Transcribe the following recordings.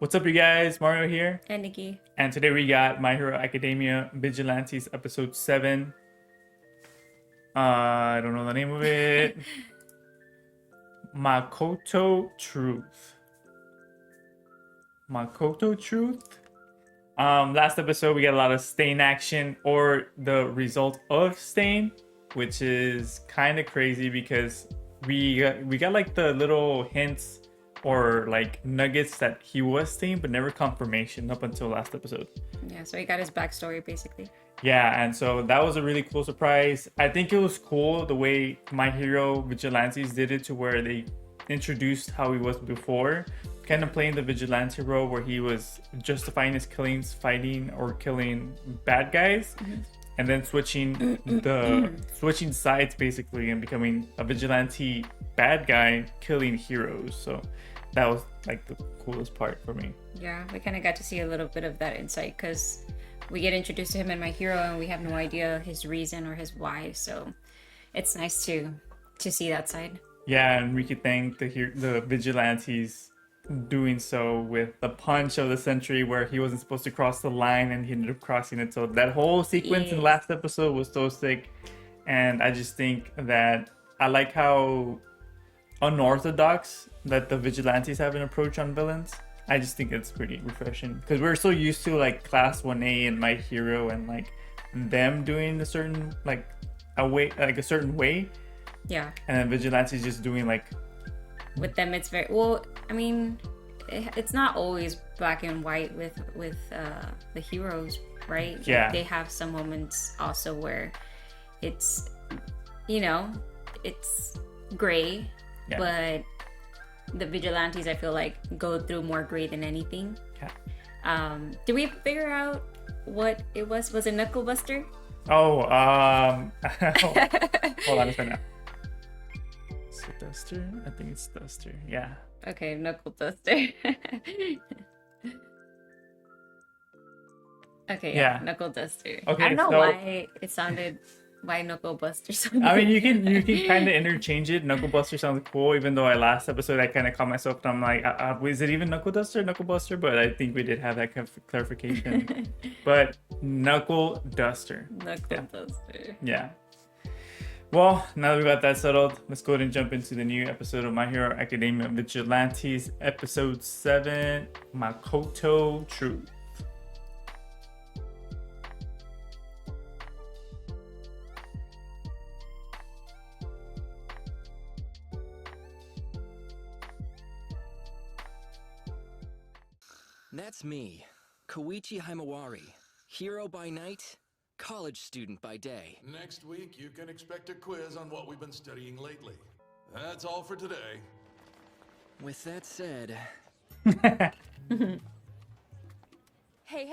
What's up, you guys? Mario here, And Nikki. and today we got My Hero Academia Vigilantes episode 7. I don't know the name of it. Makoto Truth. Makoto Truth? Last episode we got a lot of Stain action, or the result of Stain, which is kind of crazy because we got like the little hints or like nuggets that he was Stain, but never confirmation up until last episode. Yeah, so he got his backstory basically. Yeah, and so that was a really cool surprise. I think it was cool the way My Hero Vigilantes did it, to where they introduced how he was before, kind of playing the vigilante role where he was justifying his killings, fighting or killing bad guys, and then switching sides basically and becoming a vigilante bad guy killing heroes. So that was like the coolest part for me. Yeah, we kind of got to see a little bit of that insight because we get introduced to him in My Hero and we have no idea his reason or his why. So it's nice to see that side. Yeah, and we could thank the vigilantes doing so with the punch of the century, where he wasn't supposed to cross the line and he ended up crossing it. So that whole sequence in last episode was so sick, and I just think that I like how unorthodox that the vigilantes have an approach on villains. I just think it's pretty refreshing because we're so used to like Class 1A and My Hero and like them doing a certain a certain way. Yeah. And then Vigilante's just doing like... With them, it's very... Well, I mean, it's not always black and white with the heroes, right? Yeah. They have some moments also where it's, it's gray, but the Vigilantes, I feel like, go through more gray than anything. Yeah. Did we figure out what it was? Was it Knuckle Buster? Oh, hold on a second. Is it Duster? I think it's Duster. Yeah. Okay, Knuckle Duster. Okay, yeah, Knuckle Duster. Okay, I don't know why Knuckle Buster sounded. I mean, you can kind of interchange it. Knuckle Buster sounds cool, even though last episode I kind of caught myself and I'm like, is it even Knuckle Duster, Knuckle Buster? But I think we did have that clarification. But Knuckle Duster. Knuckle Duster. Yeah. Well, now that we got that settled, let's go ahead and jump into the new episode of My Hero Academia Vigilantes, episode 7, Makoto Truth. That's me, Koichi Himawari, hero by night, college student by day. Next week, you can expect a quiz on what we've been studying lately. That's all for today. With that said... Hey,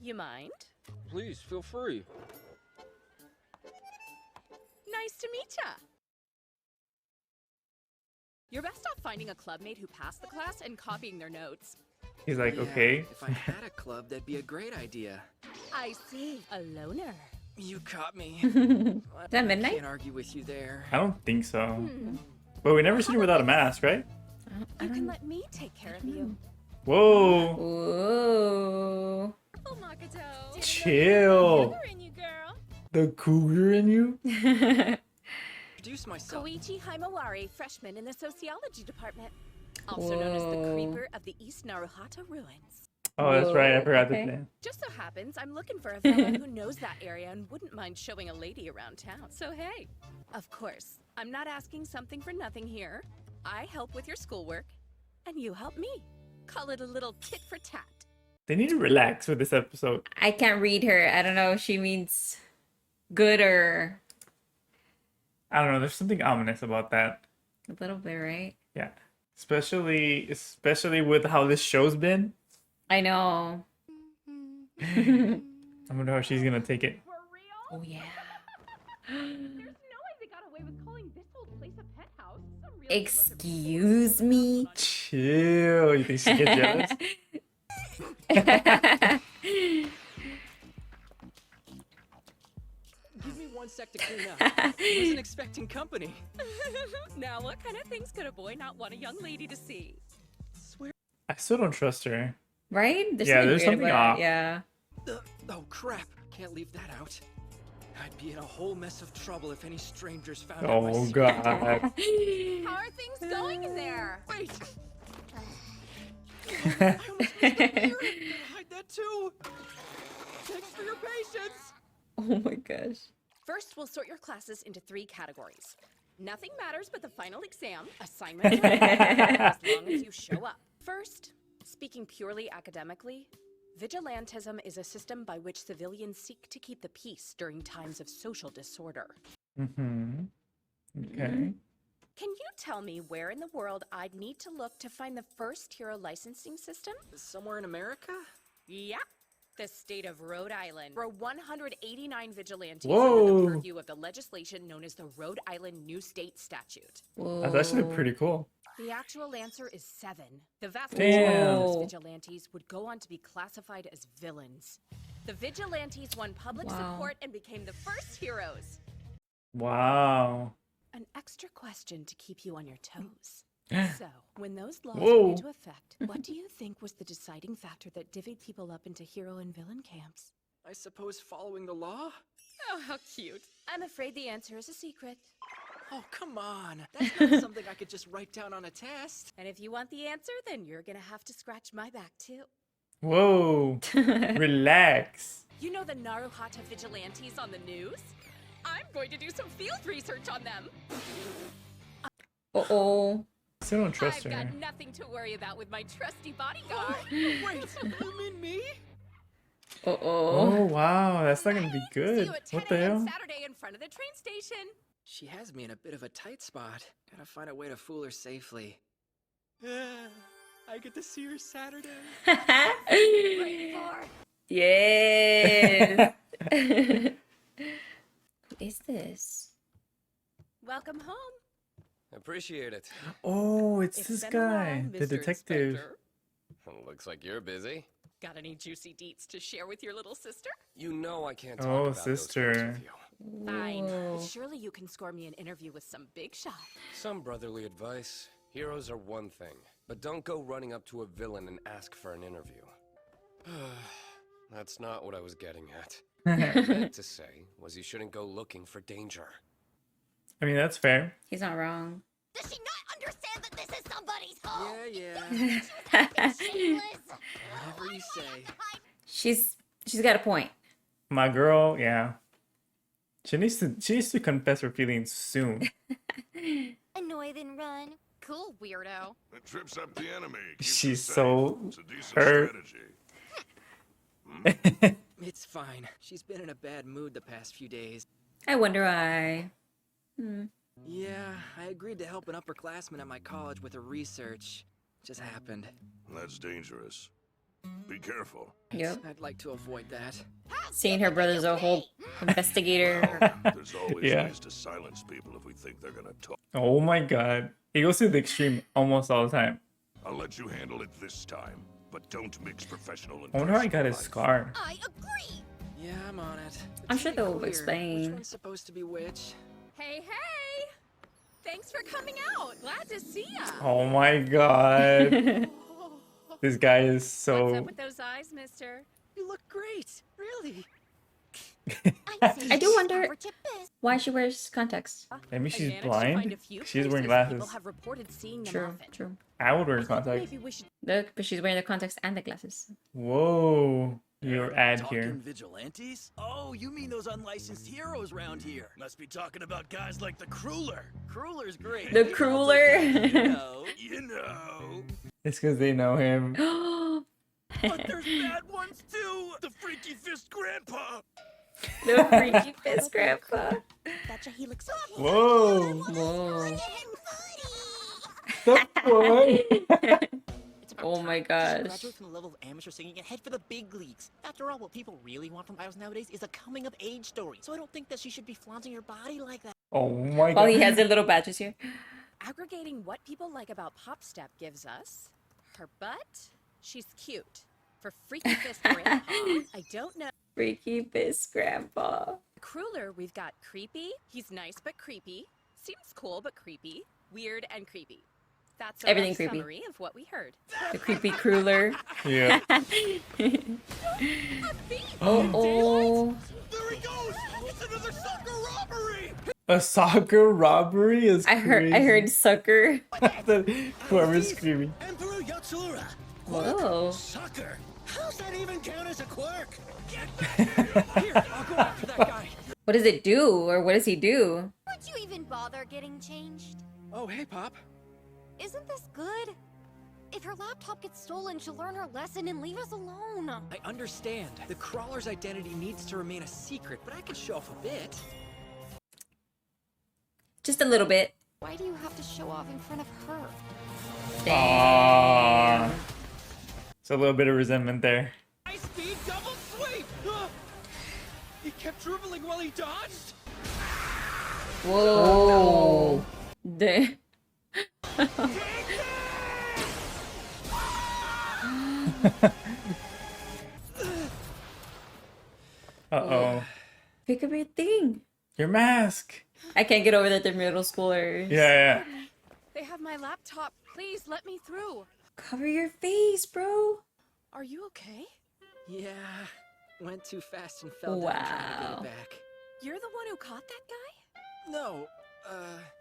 you mind? Please, feel free. Nice to meet ya. You're best off finding a clubmate who passed the class and copying their notes. He's like, Yeah, okay. If I had a club, that'd be a great idea. I see. A loner. You caught me. Is that midnight? I can't argue with you there. I don't think so. But we never seen her without a mask, right? You can let me take care of you. Whoa. Whoa. Oh, Makoto. Chill. In you, girl. The cougar in you? Introduce myself. Koichi Himawari, freshman in the sociology department. Also known as the creeper of the East Naruhata ruins. Oh, that's right. I forgot okay. the name. Just so happens I'm looking for a fellow who knows that area and wouldn't mind showing a lady around town. So hey, of course, I'm not asking something for nothing here. I help with your schoolwork, and you help me. Call it a little tit for tat. They need to relax with this episode. I can't read her. I don't know if she means good or... I don't know. There's something ominous about that. A little bit, right? Yeah. Especially with how this show's been. I know. I wonder how she's gonna take it. For real? Oh, yeah. There's no way they got away with calling this old place a pet house. Some real Excuse me? Chill. You think she get jealous? Give me 1 sec to clean up. I wasn't expecting company. Now, what kind of things could a boy not want a young lady to see? Swear I still don't trust her. Right? Yeah, there's weird something about off. it. Yeah. Oh crap! Can't leave that out. I'd be in a whole mess of trouble if any strangers found out my Oh secret. god. How are things going in there? Wait! I almost missed the beer! Gotta hide that too! Thanks for your patience! Oh my gosh. First, we'll sort your classes into 3 categories. Nothing matters but the final exam, assignments, as long as you show up. First, speaking purely academically, vigilantism is a system by which civilians seek to keep the peace during times of social disorder. Mm-hmm. Okay. Can you tell me where in the world I'd need to look to find the first hero licensing system? Somewhere in America? Yeah, the state of Rhode Island. For 189 vigilantes Whoa. under the purview of the legislation known as the Rhode Island New State Statute. That's actually pretty cool. The actual answer is 7. The vast Damn. majority of those vigilantes would go on to be classified as villains. The vigilantes won public Wow. support and became the first heroes. Wow. An extra question to keep you on your toes. So, when those laws Whoa. went into effect, what do you think was the deciding factor that divvied people up into hero and villain camps? I suppose following the law? Oh, how cute. I'm afraid the answer is a secret. Oh, come on. That's not something I could just write down on a test. And if you want the answer, then you're gonna have to scratch my back too. Whoa. Relax. You know the Naruhata vigilantes on the news? I'm going to do some field research on them. Uh-oh. Still don't trust I've her. got nothing to worry about with my trusty bodyguard. Wait, you mean me? Oh Uh-oh. wow, that's not gonna be See good. you at 10 What the a.m. hell? Saturday in front of the train station. She has me in a bit of a tight spot. Gotta find a way to fool her safely. I get to see her Saturday. Yes. Who is this? Welcome home. Appreciate it. Oh, it's It's this been a while, guy, the Mr. detective. Inspector. Looks like you're busy. Got any juicy deets to share with your little sister? You know I can't talk Oh, about those sister. parts with you. Fine. Whoa. But surely you can score me an interview with some big shot. Some brotherly advice. Heroes are one thing, but don't go running up to a villain and ask for an interview. That's not what I was getting at. What I meant to say was you shouldn't go looking for danger. I mean, that's fair. He's not wrong. Does she not understand that this is somebody's home? Yeah. Shameless. Whatever you say. She's got a point. My girl, yeah. She needs to confess her feelings soon. Annoy then run. Cool, weirdo. It trips up the enemy. keeps She's us safe. so It's a decent hurt. strategy. It's fine. She's been in a bad mood the past few days. I wonder why. Yeah, I agreed to help an upperclassman at my college with her research. Just happened. That's dangerous. Be careful. Yep. I'd like to avoid that. Seeing her brother's a whole investigator. There's always Yeah. ways to silence people if we think they're gonna talk. Oh my god. He goes to the extreme almost all the time. I'll let you handle it this time, but don't mix professional and I wonder how he got personal his life. scar. I agree. Yeah, I'm on it. But I'm to sure be they'll clear, explain. Which one's supposed to be which? Hey, hey! Thanks for coming out. Glad to see ya. Oh my god. This guy is What's so. up with those eyes, mister? You look great. Really. I'd say I do she's wonder- average at best. Why she wears contacts. Maybe I she's managed to find a blind. few She's wearing places People glasses. have reported seeing them True, often. true. I would wear contacts. Maybe we should Look, but she's wearing the contacts and the glasses. Whoa. Your ad Talking here. vigilantes? Oh, you mean those unlicensed heroes around here? Must be talking about guys like the crewler. Crewler's great. The I'll take crewler? that. You know. It's because they know him. But there's bad ones too. The freaky fist grandpa. The freaky fist grandpa. Betcha he looks okay. Whoa. Whoa. The what? It's about Oh time. my You should gosh. graduate from the level of amateur singing and head for the big leagues. After all, what people really want from idols nowadays is a coming of age story. So I don't think that she should be flaunting her body like that. Oh my While god. he has the little badges here. aggregating what people like about Pop Step gives us her butt. She's cute. For freaky fist grandpa, I don't know. Freaky fist grandpa. Crewler, we've got creepy. He's nice but creepy. Seems cool but creepy. Weird and creepy. That's a Everything rough creepy. summary of what we heard. The creepy crewler. Yeah. Oh. There he goes! It's another soccer robbery! A soccer robbery is I crazy. heard sucker. Whoever's screaming. Emperor Yatsura! Whoa. Soccer! How's that even count as a quirk? Get back here! Here, I'll go after that guy. What does it do, or what does he do? Would you even bother getting changed? Oh, hey, Pop. Isn't this good? If her laptop gets stolen, she'll learn her lesson and leave us alone. I understand. The crawler's identity needs to remain a secret, but I can show off a bit. Just a little bit. Why do you have to show off in front of her? Aww. It's a little bit of resentment there. High speed double sweep! He kept dribbling while he dodged? Whoa. Damn. Uh-oh. Pick up your thing. Your mask. I can't get over that they're middle schoolers. Yeah. They have my laptop. Please let me through. Cover your face, bro. Are you okay? Yeah. Went too fast and fell down trying to get Wow. it back. You're the one who caught that guy? No,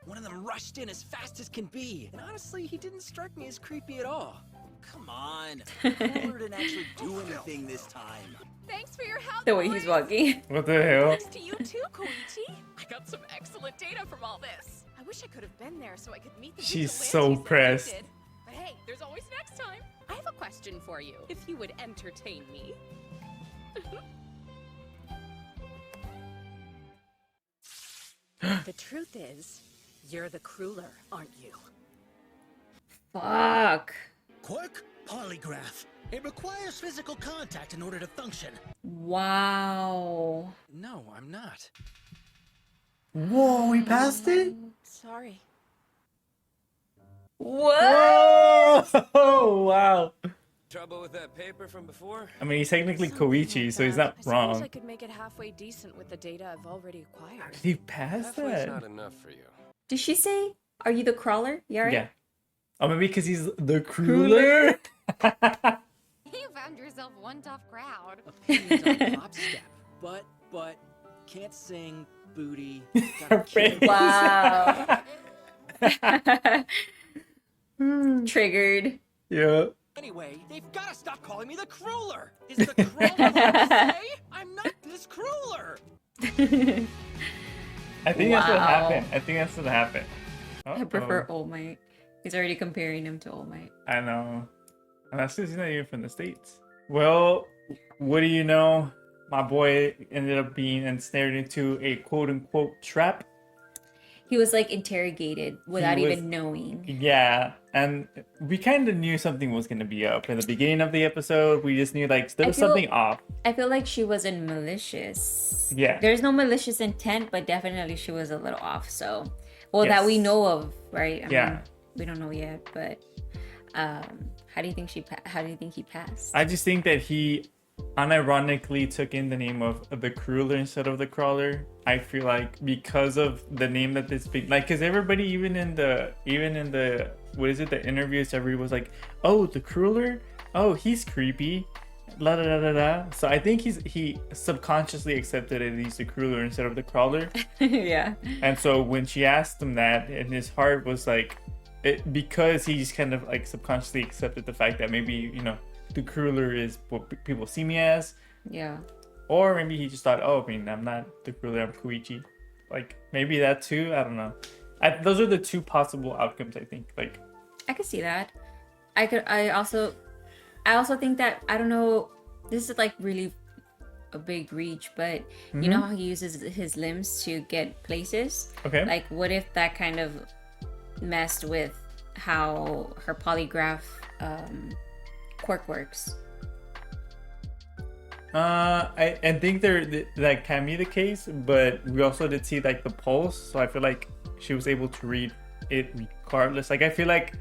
one of them rushed in as fast as can be. And honestly, he didn't strike me as creepy at all. Come on. Crewler didn't actually do anything this time. Thanks for your help. The way he's boys. walking. What the hell? Thanks to you too, Koichi. I got some excellent data from all this. I wish I could have been there so I could meet the She's vigilantes so that they pressed. did. But hey, there's always next time. I have a question for you, if you would entertain me. The truth is, you're the crewler, aren't you? Fuck. Quirk? Polygraph. It requires physical contact in order to function. Wow. No, I'm not. Whoa, we passed it? Sorry. What? Oh, wow. Trouble with that paper from before? I mean, he's technically Something Koichi, like so he's that. not I suppose wrong. I could make it halfway decent with the data I've already acquired. Did he pass Halfway's that? not enough for you. Did she say, are you the crawler? Yeah, right? Yeah. Oh, maybe because he's the crewler? You found yourself one tough crowd. Opinions on pop step. But, can't sing, booty, got a kid. Wow. Triggered. Yeah. Anyway, they've got to stop calling me the crewler. Is the crewler what to say? I'm not this crewler. I think that's what Wow. happened. I think that's what happened. I prefer All Might. He's already comparing him to All Might. I know. And that's because he's not even from the States. Well, what do you know? My boy ended up being ensnared into a quote-unquote trap. He was like interrogated without He was- even knowing. Yeah, and we kind of knew something was going to be up. In the beginning of the episode, we just knew like there was something off. I feel like she wasn't malicious. Yeah. There's no malicious intent, but definitely she was a little off. So, well, that we Yes. know of, right? I Yeah. mean, we don't know yet, but how do you think how do you think he passed? I just think that he unironically took in the name of the crewler instead of the crawler. I feel like because of the name that this big, like, because everybody even in the what is it, the interviews, everybody was like, oh, the crewler, oh, he's creepy, la da da da da. So I think he subconsciously accepted that he's the crewler instead of the crawler. Yeah. And so when she asked him that, and his heart was like, because he just kind of like subconsciously accepted the fact that maybe, you know, the crewler is what people see me as. Yeah. Or maybe he just thought, oh, I mean, I'm not the crewler, I'm Koichi. Like, maybe that too, I don't know. Those are the two possible outcomes, I think. Like, I could see that. I also think that, I don't know, this is like really a big reach, but you know how he uses his limbs to get places? okay. Like, what if that kind of messed with how her polygraph quirk works? I think that can be the case, but we also did see like the pulse, so I feel like she was able to read it regardless. Like I feel like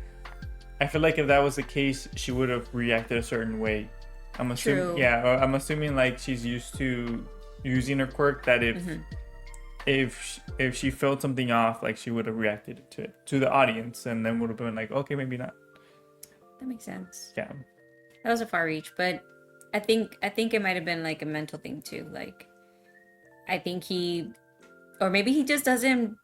if that was the case, she would have reacted a certain way. I'm assuming. True. Yeah, I'm assuming like she's used to using her quirk. That if if she felt something off, like she would have reacted to it to the audience, and then would have been like, okay, maybe not. That makes sense. Yeah. That was a far reach, but I think it might have been like a mental thing too. Like, I think or maybe he just doesn't.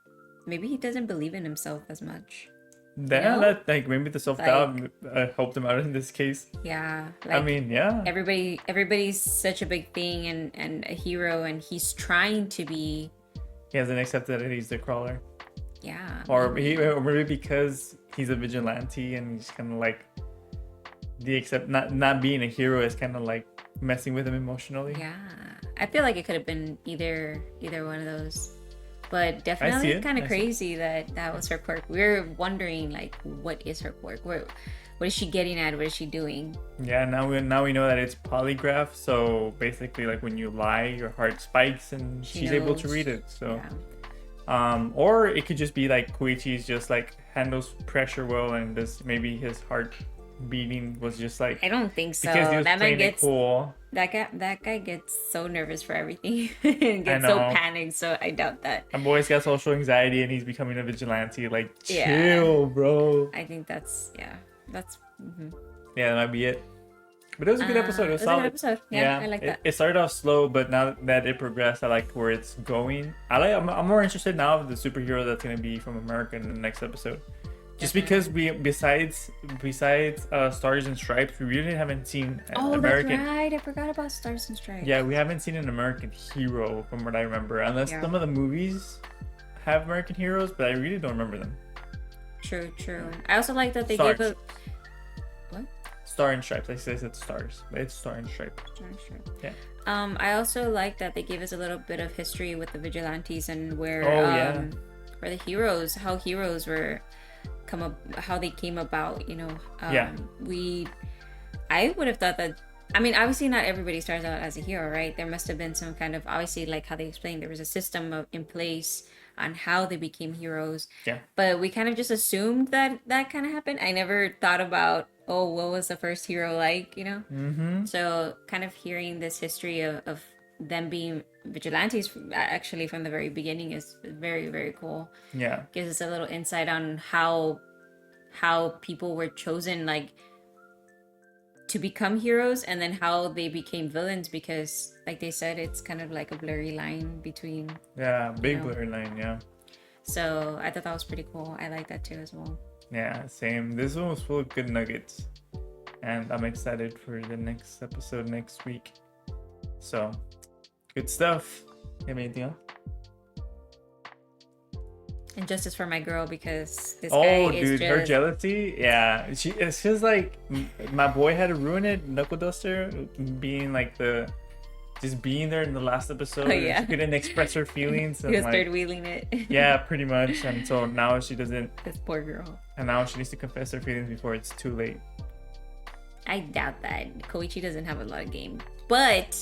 Maybe he doesn't believe in himself as much. Yeah, know? that like maybe the self-doubt helped him out in this case. Yeah. I mean, yeah. Everybody's such a big thing and a hero, and he's trying to be. He hasn't accepted that he's the crawler. Yeah. Or maybe because he's a vigilante and he's kind of like not being a hero is kind of like messing with him emotionally. Yeah. I feel like it could have been either one of those. But definitely kind of crazy that was her quirk. We were wondering, like, what is her quirk? What is she getting at? What is she doing? Yeah, now we know that it's polygraph. So basically, like when you lie, your heart spikes, and she's able to read it. So, or it could just be like Koichi's just like handles pressure well, and this maybe his heart beating was just like. I don't think so. Because he was that man gets cool. That guy gets so nervous for everything and gets so panicked. So I doubt that. And boy's got social anxiety, and he's becoming a vigilante. Like, chill, bro. I think that's. Yeah, that might be it. But it was a good episode. It was solid. A good episode. Yeah, I like that. It started off slow, but now that it progressed, I like where it's going. I'm more interested now of the superhero that's gonna be from America in the next episode. Just because we besides Stars and Stripes, we really haven't seen American. That's right. I forgot about Stars and Stripes. Yeah, we haven't seen an American hero from what I remember, unless some of the movies have American heroes, but I really don't remember them. True. I also like that they gave a what? Star and Stripes. I said Stars, but it's Star and Stripes. Star and Stripes. Yeah. I also like that they gave us a little bit of history with the Vigilantes and where the heroes, how heroes were. How they came about, you know. I would have thought that. I mean, obviously, not everybody starts out as a hero, right? There must have been some kind of, obviously, like how they explained, there was a system in place on how they became heroes. Yeah. But we kind of just assumed that kind of happened. I never thought about, what was the first hero like, you know? Mm-hmm. So, kind of hearing this history of them being vigilantes actually from the very beginning is very, very cool. Yeah, gives us a little insight on how people were chosen, like, to become heroes, and then how they became villains, because like they said, it's kind of like a blurry line between blurry line. Yeah, so I thought that was pretty cool. I like that too as well. Yeah, same. This one was full of good nuggets, and I'm excited for the next episode next week. So good stuff. You have anything else? And justice for my girl, because this guy is just... her jealousy. Yeah, it's just like my boy had to ruin it. Knuckle Duster being like just being there in the last episode. She couldn't express her feelings. He was third wheeling it. Yeah, pretty much. And so now she doesn't. This poor girl. And now she needs to confess her feelings before it's too late. I doubt that. Koichi doesn't have a lot of game, but.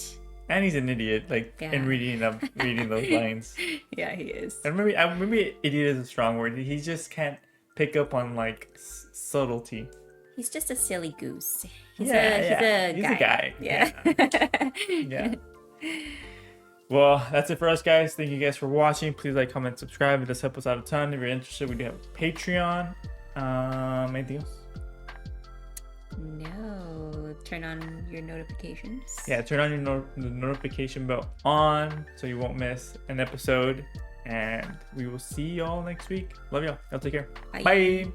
And he's an idiot, in reading those lines. Yeah, he is. And maybe idiot is a strong word. He just can't pick up on subtlety. He's just a silly goose. He's a guy. Yeah. Yeah. Well, that's it for us, guys. Thank you guys for watching. Please like, comment, subscribe. This helps us out a ton. If you're interested, we do have a Patreon. Anything else? No. Turn on your notifications. Yeah, turn on your the notification bell on so you won't miss an episode. And we will see y'all next week. Love y'all. Y'all take care. Bye. Bye.